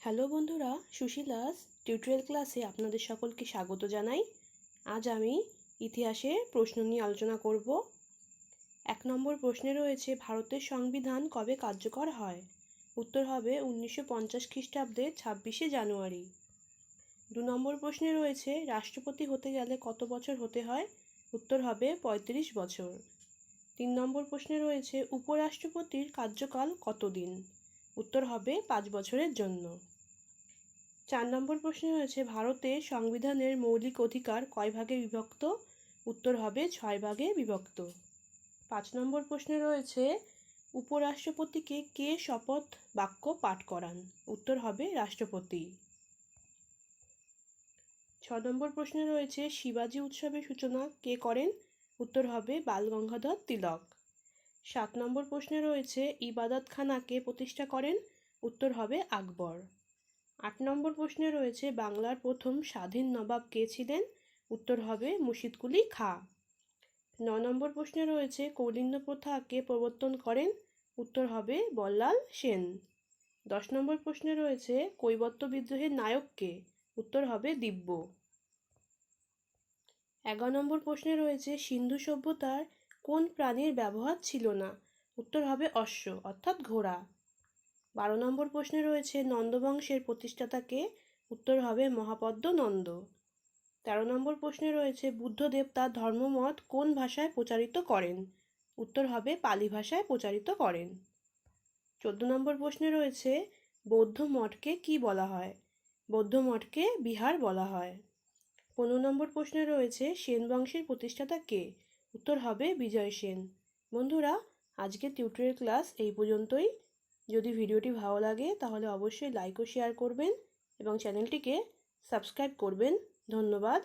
Hello বন্ধুরা, সুশীলাস tutorial ক্লাসে আপনাদের সকলকে স্বাগত জানাই। আজ আমি ইতিহাসের প্রশ্ন নিয়ে আলোচনা করব। 1 নম্বর প্রশ্নে রয়েছে, ভারতের সংবিধান কবে কার্যকর হয়? উত্তর হবে 1950 খ্রিস্টাব্দে 26শে জানুয়ারি। 2 নম্বর প্রশ্নে রয়েছে, রাষ্ট্রপতি হতে গেলে কত বছর হতে হয়? উত্তর হবে 35 বছর। 3 নম্বর প্রশ্নে রয়েছে, উপরাষ্ট্রপতির কার্যকাল কতদিন? উত্তর হবে 5 বছরের জন্য। 4 নম্বর প্রশ্নে রয়েছে, ভারতের সংবিধানের মৌলিক অধিকার কয় ভাগে বিভক্ত? উত্তর হবে 6 ভাগে বিভক্ত। 5 নম্বর প্রশ্নে রয়েছে, উপরাষ্ট্রপতিকে কে শপথ বাক্য পাঠ করান? উত্তর হবে রাষ্ট্রপতি। 6 নম্বর প্রশ্নে রয়েছে, শিবাজী উৎসবের সূচনা কে করেন? উত্তর হবে বাল গঙ্গাধর তিলক। 7 নম্বর প্রশ্নে রয়েছে, ইবাদতখানা কে প্রতিষ্ঠা করেন? উত্তর হবে আকবর। 8 নম্বর প্রশ্নে রয়েছে, বাংলার প্রথম স্বাধীন নবাব কে ছিলেন? উত্তর হবে মুর্শিদকুলি খাঁ। 9 নম্বর প্রশ্নে রয়েছে, কৌলিন্য প্রথা কে প্রবর্তন করেন? উত্তর হবে বল্লাল সেন। 10 নম্বর প্রশ্নে রয়েছে, কৈবর্ত বিদ্রোহের নায়ক কে? উত্তর হবে দিব্য। 11 নম্বর প্রশ্নে রয়েছে, সিন্ধু সভ্যতার কোন প্রাণীর ব্যবহার ছিল না? উত্তর হবে অশ্ব অর্থাৎ ঘোড়া। 12 নম্বর প্রশ্নে রয়েছে, নন্দবংশের প্রতিষ্ঠাতা কে? উত্তর হবে মহাপদ্ম নন্দ। 13 নম্বর প্রশ্নে রয়েছে, বুদ্ধদেব তার ধর্মমত কোন ভাষায় প্রচারিত করেন? উত্তর হবে পালি ভাষায় প্রচারিত করেন। 14 নম্বর প্রশ্নে রয়েছে, বৌদ্ধ মঠকে কি বলা হয়? বৌদ্ধ মঠকে বিহার বলা হয়। 15 নম্বর প্রশ্নে রয়েছে, সেন বংশের প্রতিষ্ঠাতা কে? উত্তর হবে বিজয় সেন। বন্ধুরা, আজকের টিউটোরিয়াল ক্লাস এই পর্যন্তই। যদি ভিডিওটি ভালো লাগে তাহলে অবশ্যই লাইক ও শেয়ার করবেন এবং চ্যানেলটিকে সাবস্ক্রাইব করবেন। ধন্যবাদ।